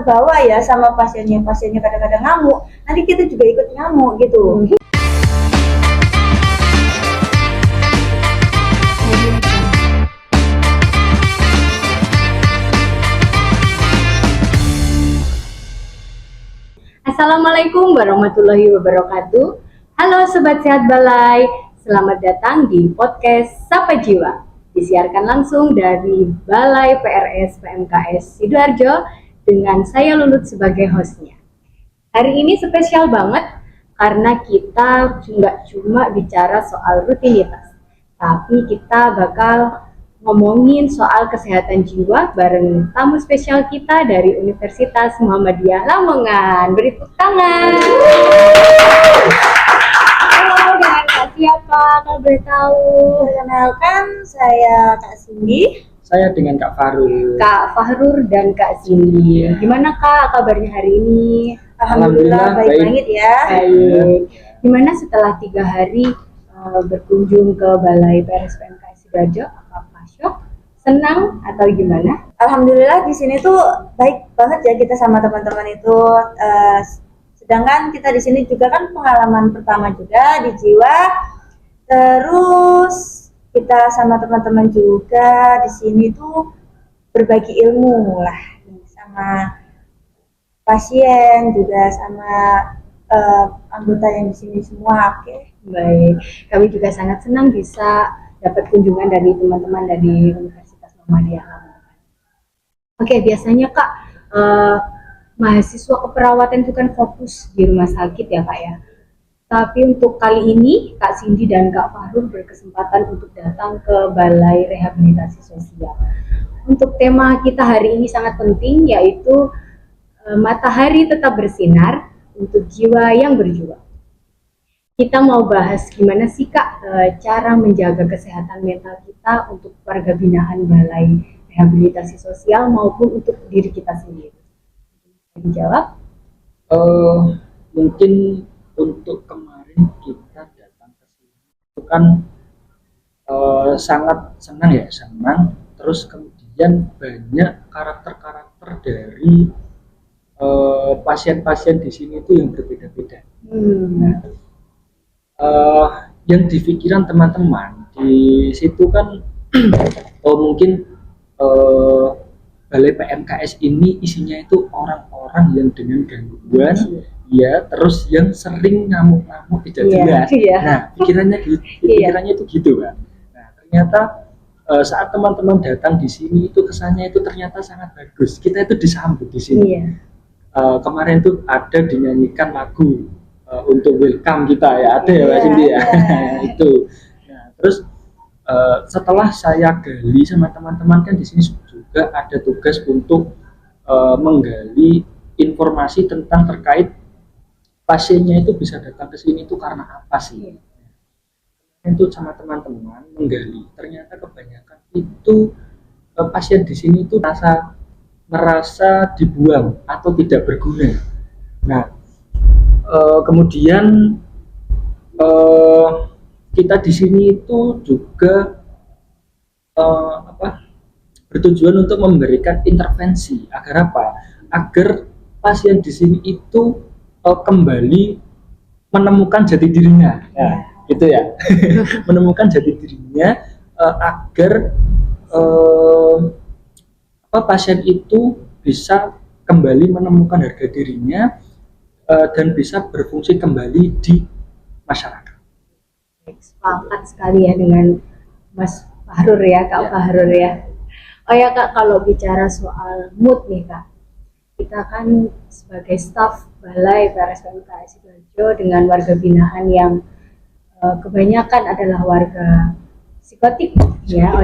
terbawa ya sama pasiennya kadang-kadang ngamuk, nanti kita juga ikut ngamuk gitu. Assalamualaikum warahmatullahi wabarakatuh. Halo Sobat Sehat Balai, selamat datang di podcast Sapa Jiwa. Disiarkan langsung dari Balai PRS PMKS Sidoarjo dengan saya Lulut sebagai hostnya. Hari ini spesial banget karena kita nggak cuma bicara soal rutinitas, tapi kita bakal ngomongin soal kesehatan jiwa bareng tamu spesial kita dari Universitas Muhammadiyah Lamongan. Beri tepuk tangan. Halo, dengan Kak siapa? Kalau boleh tahu. Perkenalkan, saya Kak Cindy. Saya dengan Kak Fahrur. Kak Fahrur dan Kak Cindy. Gimana Kak kabarnya hari ini? Alhamdulillah baik banget ya. Baik. Gimana setelah 3 hari berkunjung ke Balai PRS PMKS Sidoarjo? Apakah syok, senang atau gimana? Alhamdulillah di sini tuh baik banget ya kita sama teman-teman itu. Sedangkan kita di sini juga kan pengalaman pertama juga di Jiwa. Terus kita sama teman-teman juga di sini tuh berbagi ilmu lah sama pasien juga sama anggota yang di sini semua. Oke. Baik, kami juga sangat senang bisa dapat kunjungan dari teman-teman dari Universitas Muhammadiyah Lamongan. Oke, biasanya Kak, mahasiswa keperawatan itu kan fokus di rumah sakit ya Kak ya. Tapi untuk kali ini Kak Cindy dan Kak Fahrur berkesempatan untuk datang ke Balai Rehabilitasi Sosial. Untuk tema kita hari ini sangat penting, yaitu matahari tetap bersinar untuk jiwa yang berjuang. Kita mau bahas gimana sih Kak cara menjaga kesehatan mental kita untuk warga binaan Balai Rehabilitasi Sosial maupun untuk diri kita sendiri. Dijawab? Mungkin untuk kemarin kita datang ke sini itu kan sangat senang. Terus kemudian banyak karakter-karakter dari pasien-pasien di sini itu yang berbeda-beda. Nah, yang di pikiran teman-teman di situ kan mungkin Balai PMKS ini isinya itu orang-orang yang dengan gangguan ya, terus yang sering ngamuk-ngamuk tidak jelas. Nah, pikirannya itu gitu kan. Nah, ternyata saat teman-teman datang di sini itu kesannya itu ternyata sangat bagus. Kita itu disambut di sini. Kemarin tuh ada dinyanyikan lagu untuk welcome kita ya, ada ya Mbak Cindy ya. Itu. Nah, terus setelah saya gali sama teman-teman kan di sini juga ada tugas untuk menggali informasi tentang terkait pasiennya itu bisa datang ke sini itu karena apa sih? Itu sama teman-teman menggali, ternyata kebanyakan itu pasien di sini itu merasa dibuang atau tidak berguna. Nah, kemudian kita di sini itu juga bertujuan untuk memberikan intervensi agar apa? Agar pasien di sini itu kembali menemukan jati dirinya, gitu ya. Menemukan jati dirinya agar pasien itu bisa kembali menemukan harga dirinya dan bisa berfungsi kembali di masyarakat. Sepakat sekali ya dengan Mas Fahrur ya, Kak Fahrur ya. Oh ya Kak, kalau bicara soal mood nih Kak, kita kan sebagai staf Balai PRS PMKS Sidoarjo dengan warga binaan yang kebanyakan adalah warga psikotik ya,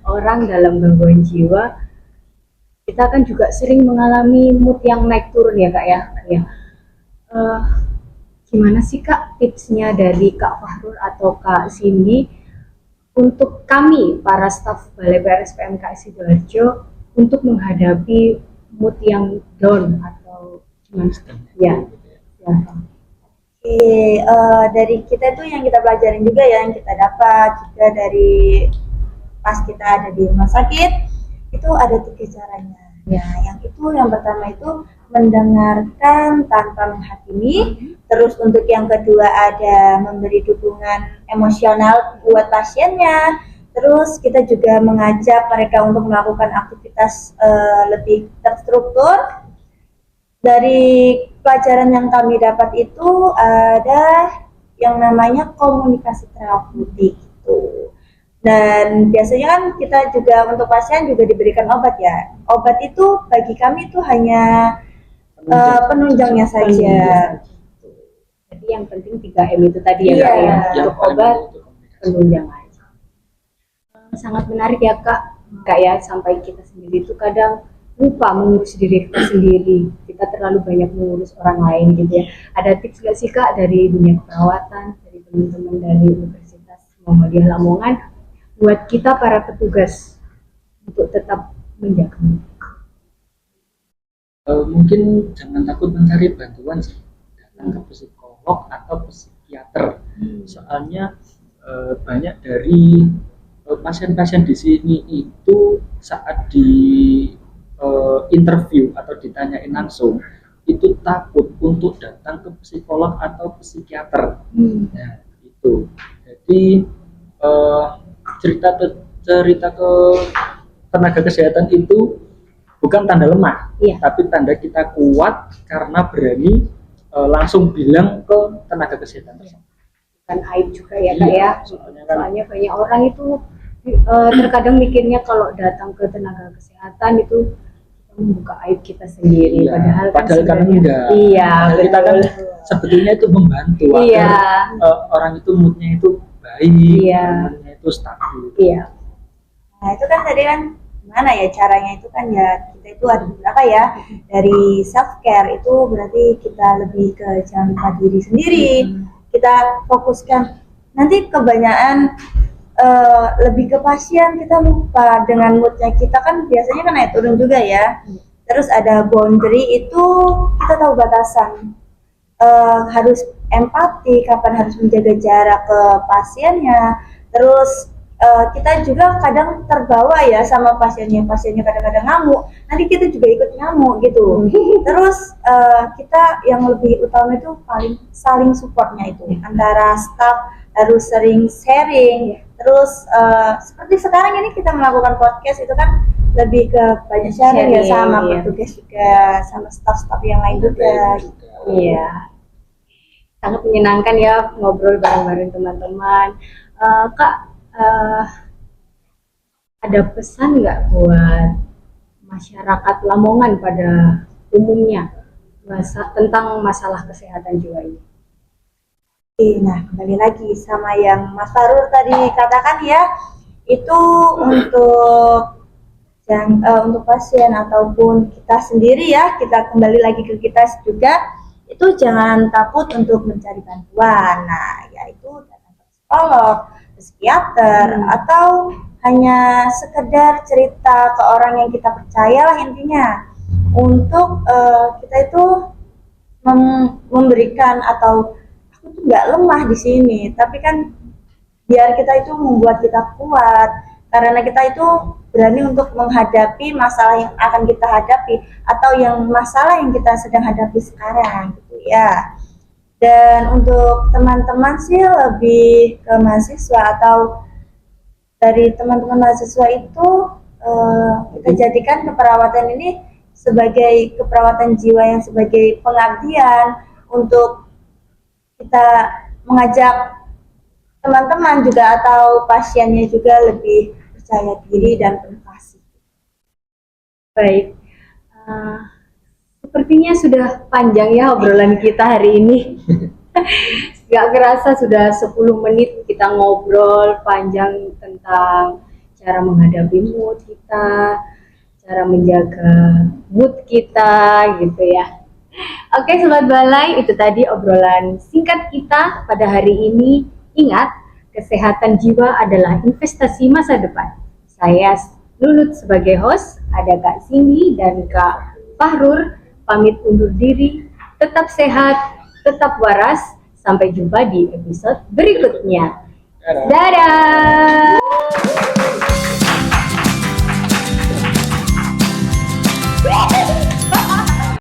orang dalam gangguan jiwa, kita kan juga sering mengalami mood yang naik turun ya Kak ya. Gimana sih Kak tipsnya dari Kak Fahrur atau Kak Cindy untuk kami para staf Balai PRS PMKS Sidoarjo untuk menghadapi mood yang down atau gimana? Dari kita tuh yang kita pelajarin juga ya, yang kita dapat juga dari pas kita ada di rumah sakit itu ada 3 caranya. Ya, yang pertama itu mendengarkan tanpa menghakimi. Terus untuk yang kedua ada memberi dukungan emosional buat pasiennya. Terus kita juga mengajak mereka untuk melakukan aktivitas lebih terstruktur. Dari pelajaran yang kami dapat itu ada yang namanya komunikasi terapeutik itu. Dan biasanya kan kita juga untuk pasien juga diberikan obat ya. Obat itu bagi kami itu hanya penunjangnya saja. Jadi yang penting 3M itu tadi ya Kak ya. Untuk obat penunjang aja. Sangat menarik ya Kak ya, sampai kita sendiri itu kadang lupa mengurus diri kita sendiri. Kita terlalu banyak mengurus orang lain gitu ya. Ada tips gak sih Kak dari dunia keperawatan, dari teman-teman dari Universitas Muhammadiyah Lamongan buat kita para petugas untuk tetap menjaga? Mungkin jangan takut mencari bantuan sih, datang ke psikolog atau psikiater. Soalnya banyak dari pasien-pasien di sini itu saat di interview atau ditanyain langsung itu takut untuk datang ke psikolog atau psikiater. Nah itu jadi cerita ke tenaga kesehatan itu bukan tanda lemah, tapi tanda kita kuat karena berani langsung bilang ke tenaga kesehatan. Bukan aib juga ya Kak ya, soalnya banyak orang itu terkadang mikirnya kalau datang ke tenaga kesehatan itu membuka aib kita sendiri, padahal kan enggak. Kita kan sebetulnya itu membantu agar orang itu moodnya itu baik, moodnya itu stabil. Nah itu kan tadi kan gimana ya caranya itu kan ya kita itu ada beberapa ya. Dari self care itu berarti kita lebih ke jangan lupa diri sendiri, kita fokuskan. Nanti kebanyakan lebih ke pasien, kita lupa dengan moodnya kita kan biasanya kan naik turun juga ya. Terus ada boundary itu kita tahu batasan, harus empati, kapan harus menjaga jarak ke pasiennya. Terus kita juga kadang terbawa ya sama pasiennya kadang-kadang ngamuk, nanti kita juga ikut ngamuk gitu. Terus kita yang lebih utama itu paling saling supportnya itu antara staff, harus sering sharing. Terus seperti sekarang ini kita melakukan podcast itu kan lebih ke banyak sharing ya sama petugas juga, sama staff-staff yang lain juga. Iya, sangat menyenangkan ya ngobrol bareng-bareng teman-teman. Kak, ada pesan nggak buat masyarakat Lamongan pada umumnya tentang masalah kesehatan jiwa ini? Nah, kembali lagi sama yang Mas Farul tadi katakan ya, itu untuk pasien ataupun kita sendiri ya, kita kembali lagi ke kita juga, itu jangan takut untuk mencari bantuan. Nah, yaitu datang ke psikolog, psikiater, atau hanya sekedar cerita ke orang yang kita percaya lah intinya. Untuk kita itu memberikan atau nggak lemah di sini, tapi kan biar kita itu membuat kita kuat, karena kita itu berani untuk menghadapi masalah yang akan kita hadapi atau masalah yang kita sedang hadapi sekarang gitu ya. Dan untuk teman-teman sih lebih ke mahasiswa atau dari teman-teman mahasiswa itu kita jadikan keperawatan ini sebagai keperawatan jiwa yang sebagai pengabdian, untuk kita mengajak teman-teman juga atau pasiennya juga lebih percaya diri dan penuh kasih. Baik, sepertinya sudah panjang ya obrolan kita hari ini. Gak kerasa sudah 10 menit kita ngobrol panjang tentang cara menghadapi mood kita, cara menjaga mood kita gitu ya. Oke Sobat Balai, itu tadi obrolan singkat kita pada hari ini. Ingat, kesehatan jiwa adalah investasi masa depan. Saya Lulut sebagai host, ada Kak Cindy dan Kak Fahrur pamit undur diri. Tetap sehat, tetap waras. Sampai jumpa di episode berikutnya. Dadah!